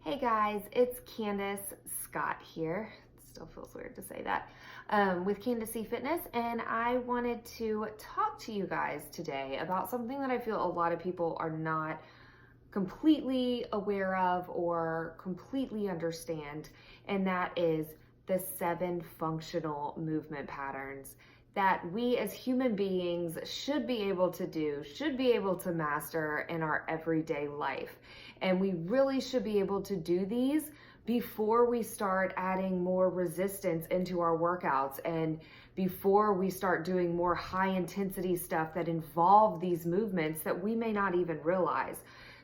Hey guys, it's Candace Scott here. It still feels weird to say that. With Candace Fitness, and I wanted to talk to you guys today about something that I feel a lot of people are not completely aware of or completely understand, and that is the 7 functional movement patterns that we as human beings should be able to do, should be able to master in our everyday life. And we really should be able to do these before we start adding more resistance into our workouts and before we start doing more high intensity stuff that involve these movements that we may not even realize.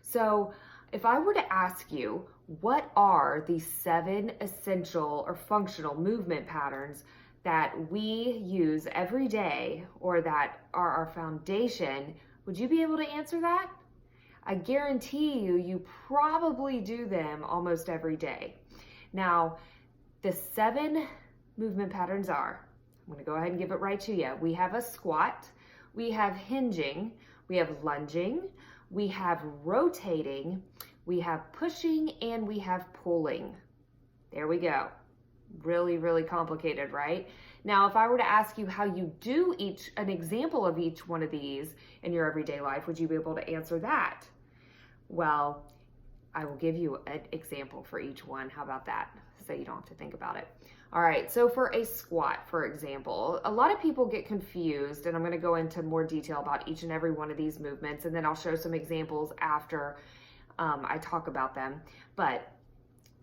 So if I were to ask you, what are the 7 essential or functional movement patterns that we use every day or that are our foundation, would you be able to answer that? I guarantee you probably do them almost every day. Now, the 7 movement patterns are, I'm going to go ahead and give it right to you. We have a squat, we have hinging, we have lunging, we have rotating, we have pushing, and we have pulling. There we go. Really, really complicated, right? Now, if I were to ask you how you do an example of each one of these in your everyday life, would you be able to answer that? Well, I will give you an example for each one. How about that? So you don't have to think about it. All right, so for a squat, for example, a lot of people get confused, and I'm going to go into more detail about each and every one of these movements, and then I'll show some examples after I talk about them. But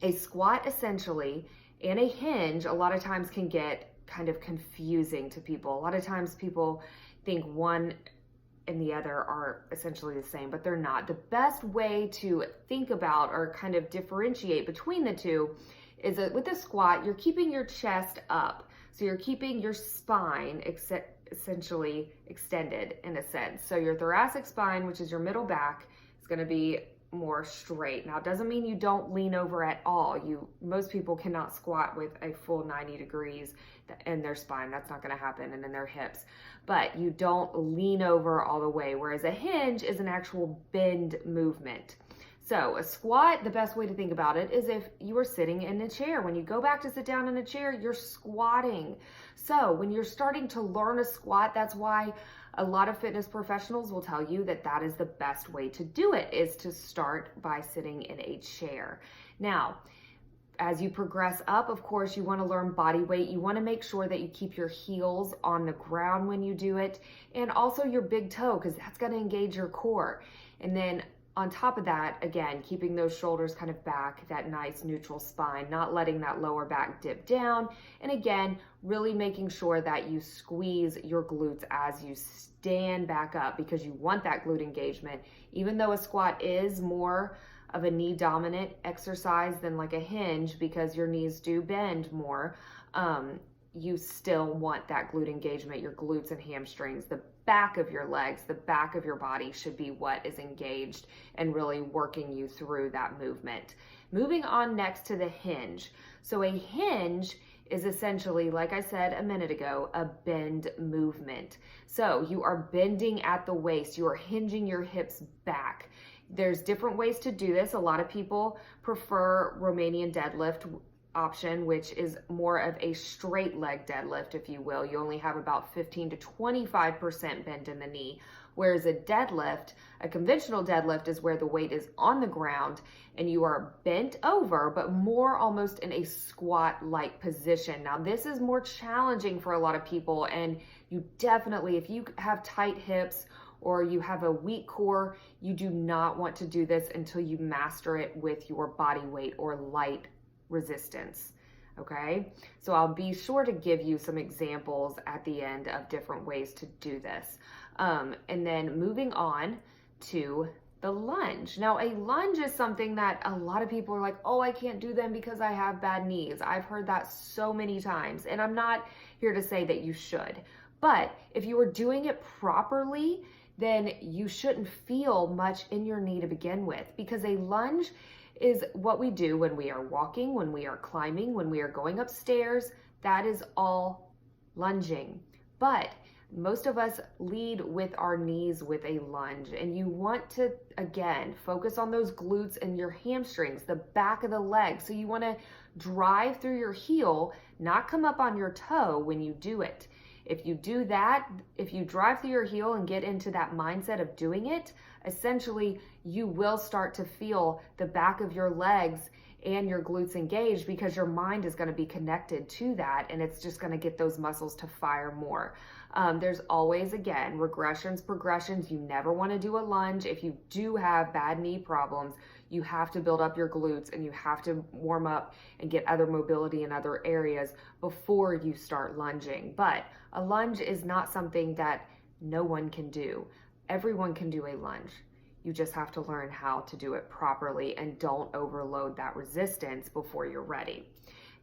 a squat essentially and a hinge a lot of times can get kind of confusing to people. A lot of times people think one and the other are essentially the same, but they're not. The best way to think about or kind of differentiate between the two is that with a squat, you're keeping your chest up. So you're keeping your spine essentially extended in a sense. So your thoracic spine, which is your middle back, is going to be more straight. Now, it doesn't mean you don't lean over at all. Most people cannot squat with a full 90 degrees in their spine. That's not going to happen, and in their hips. But you don't lean over all the way, whereas a hinge is an actual bend movement. So a squat, the best way to think about it is if you are sitting in a chair. When you go back to sit down in a chair, you're squatting. So when you're starting to learn a squat, that's why a lot of fitness professionals will tell you that that is the best way to do it, is to start by sitting in a chair. Now, as you progress up, of course, you want to learn body weight. You want to make sure that you keep your heels on the ground when you do it, and also your big toe, because that's going to engage your core. And then on top of that, again, keeping those shoulders kind of back, that nice neutral spine, not letting that lower back dip down. And again, really making sure that you squeeze your glutes as you stand back up, because you want that glute engagement. Even though a squat is more of a knee dominant exercise than like a hinge, because your knees do bend more, you still want that glute engagement. Your glutes and hamstrings, the back of your legs, the back of your body should be what is engaged and really working you through that movement. Moving on next to the hinge. So a hinge is essentially, like I said a minute ago, a bend movement. So you are bending at the waist. You are hinging your hips back. There's different ways to do this. A lot of people prefer Romanian deadlift option, which is more of a straight leg deadlift, if you will. You only have about 15 to 25% bend in the knee. Whereas a deadlift, a conventional deadlift, is where the weight is on the ground and you are bent over, but more almost in a squat-like position. Now, this is more challenging for a lot of people, and you definitely, if you have tight hips or you have a weak core, you do not want to do this until you master it with your body weight or light resistance. Okay, so I'll be sure to give you some examples at the end of different ways to do this. And then moving on to the lunge. Now, a lunge is something that a lot of people are like, oh, I can't do them because I have bad knees. I've heard that so many times, and I'm not here to say that you should. But if you are doing it properly, then you shouldn't feel much in your knee to begin with, because a lunge is what we do when we are walking, when we are climbing, when we are going upstairs. That is all lunging. But Most of us lead with our knees with a lunge, and you want to, again, focus on those glutes and your hamstrings, the back of the leg. So you want to drive through your heel, not come up on your toe when you do it. If you do that, if you drive through your heel and get into that mindset of doing it, essentially you will start to feel the back of your legs and your glutes engaged, because your mind is going to be connected to that, and it's just going to get those muscles to fire more. There's always, again, regressions, progressions. You never want to do a lunge. If you do have bad knee problems, you have to build up your glutes and you have to warm up and get other mobility in other areas before you start lunging. But a lunge is not something that no one can do. Everyone can do a lunge. You just have to learn how to do it properly and don't overload that resistance before you're ready.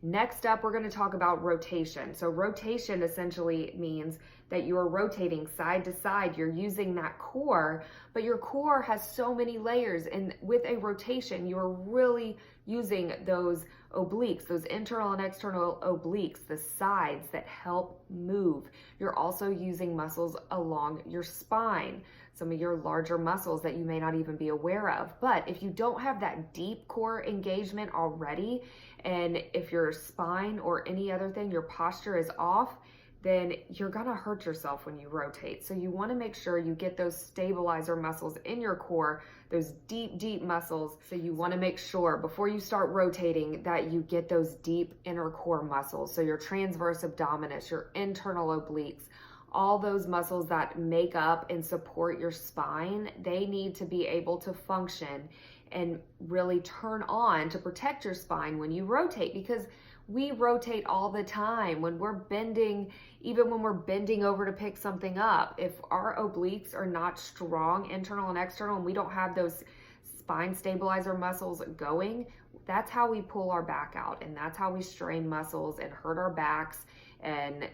Next up, we're going to talk about rotation. So rotation essentially means that you are rotating side to side. You're using that core, but your core has so many layers. And with a rotation, you are really using those obliques, those internal and external obliques, the sides that help move. You're also using muscles along your spine, some of your larger muscles that you may not even be aware of. But if you don't have that deep core engagement already, and if your spine or any other thing, your posture is off, then you're gonna hurt yourself when you rotate. So you wanna make sure you get those stabilizer muscles in your core, those deep, deep muscles. So you wanna make sure before you start rotating that you get those deep inner core muscles. So your transverse abdominis, your internal obliques, all those muscles that make up and support your spine, they need to be able to function and really turn on to protect your spine when you rotate, because we rotate all the time when we're bending, even when we're bending over to pick something up. If our obliques are not strong, internal and external, and we don't have those spine stabilizer muscles going, that's how we pull our back out, and that's how we strain muscles and hurt our backs and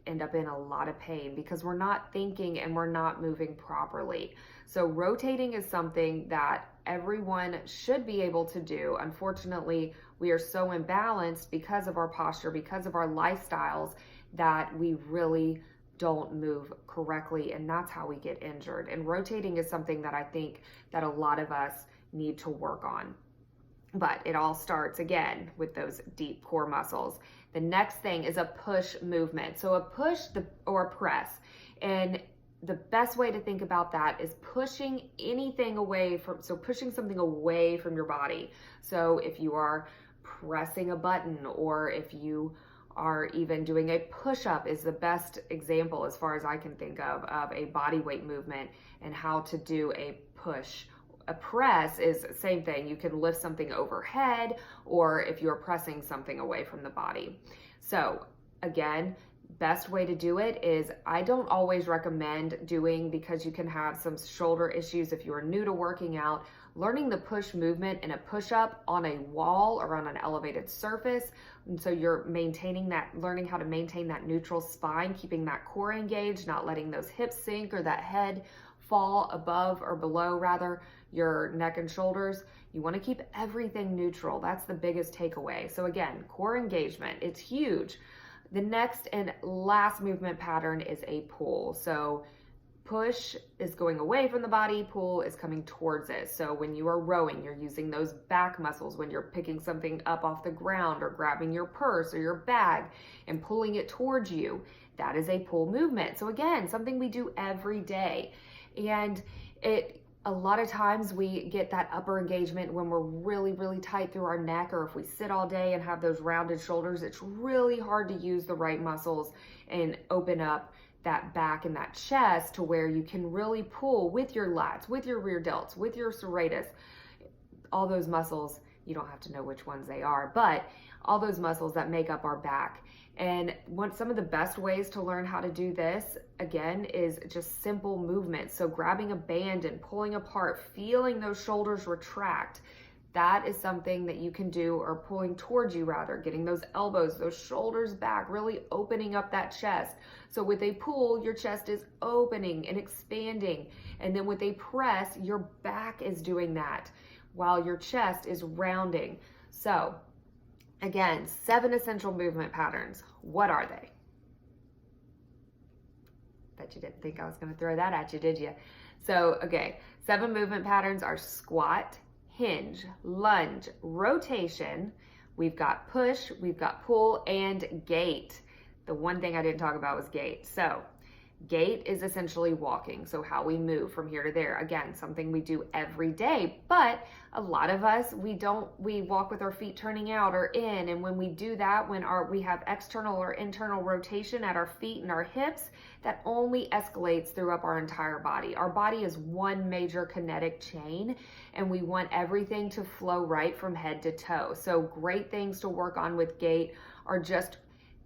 end up in a lot of pain, because we're not thinking and we're not moving properly. So rotating is something that everyone should be able to do. Unfortunately, we are so imbalanced because of our posture, because of our lifestyles, that we really don't move correctly, and that's how we get injured. And rotating is something that I think that a lot of us need to work on. But it all starts, again, with those deep core muscles. The next thing is a push movement. So a push or a press. And the best way to think about that is pushing anything away from, so pushing something away from your body. So if you are pressing a button, or if you are even doing a push-up, is the best example as far as I can think of a body weight movement and how to do a push. A press is the same thing. You can lift something overhead, or if you're pressing something away from the body. So again, best way to do it is, I don't always recommend doing, because you can have some shoulder issues if you are new to working out, learning the push movement in a push-up on a wall or on an elevated surface. And so you're maintaining that, learning how to maintain that neutral spine, keeping that core engaged, not letting those hips sink or that head fall above or below, rather, your neck and shoulders. You want to keep everything neutral. That's the biggest takeaway. So again, core engagement, it's huge. The next and last movement pattern is a pull. So push is going away from the body, pull is coming towards it. So when you are rowing, you're using those back muscles when you're picking something up off the ground or grabbing your purse or your bag and pulling it towards you. That is a pull movement. So again, something we do every day. And a lot of times we get that upper engagement when we're really, really tight through our neck, or if we sit all day and have those rounded shoulders, it's really hard to use the right muscles and open up that back and that chest to where you can really pull with your lats, with your rear delts, with your serratus, all those muscles. You don't have to know which ones they are, but all those muscles that make up our back. And some of the best ways to learn how to do this, again, is just simple movements. So grabbing a band and pulling apart, feeling those shoulders retract. That is something that you can do, or pulling towards you rather, getting those elbows, those shoulders back, really opening up that chest. So with a pull, your chest is opening and expanding. And then with a press, your back is doing that while your chest is rounding. So again, 7 essential movement patterns. What are they? Bet you didn't think I was going to throw that at you, did you? So, okay, 7 movement patterns are squat, hinge, lunge, rotation. We've got push, we've got pull, and gait. The one thing I didn't talk about was gait. So, gait is essentially walking, so how we move from here to there. Again, something we do every day, but a lot of us, we walk with our feet turning out or in, and when we do that, when we have external or internal rotation at our feet and our hips, that only escalates throughout our entire body. Our body is one major kinetic chain, and we want everything to flow right from head to toe. So great things to work on with gait are just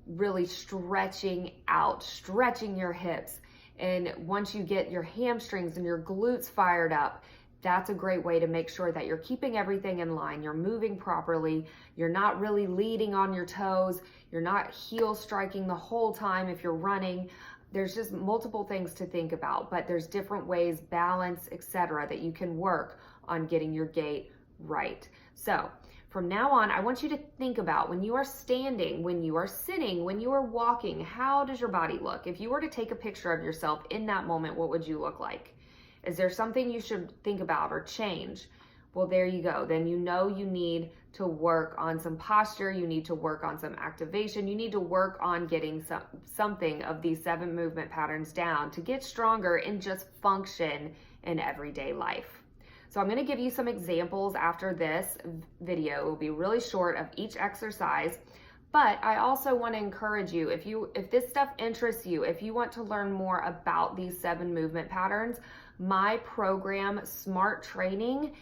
really stretching out, stretching your hips. And once you get your hamstrings and your glutes fired up, that's a great way to make sure that you're keeping everything in line. You're moving properly. You're not really leading on your toes. You're not heel striking the whole time if you're running. There's just multiple things to think about, but there's different ways, balance, etc., that you can work on getting your gait right. So from now on, I want you to think about when you are standing, when you are sitting, when you are walking, how does your body look? If you were to take a picture of yourself in that moment, what would you look like? Is there something you should think about or change? Well, there you go. Then you know you need to work on some posture. You need to work on some activation. You need to work on getting something of these 7 movement patterns down to get stronger and just function in everyday life. So I'm going to give you some examples after this video. It will be really short of each exercise, but I also want to encourage you, if this stuff interests you, if you want to learn more about these 7 movement patterns, my program Smart Training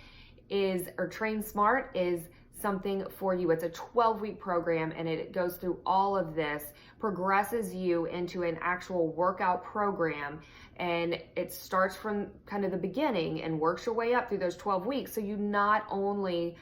Train Smart is something for you. It's a 12-week program, and it goes through all of this, progresses you into an actual workout program, and it starts from kind of the beginning and works your way up through those 12 weeks. So you not only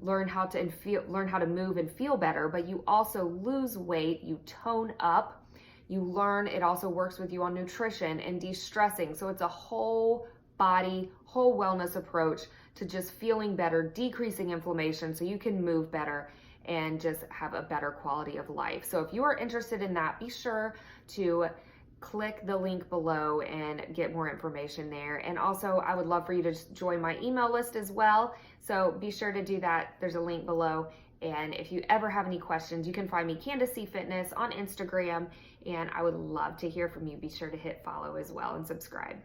learn how to move and feel better, but you also lose weight, you tone up, you learn. It also works with you on nutrition and de-stressing. So it's a whole body, whole wellness approach to just feeling better, decreasing inflammation so you can move better and just have a better quality of life. So if you are interested in that, be sure to click the link below and get more information there. And also, I would love for you to join my email list as well. So be sure to do that. There's a link below. And if you ever have any questions, you can find me Candace C Fitness on Instagram, and I would love to hear from you. Be sure to hit follow as well and subscribe.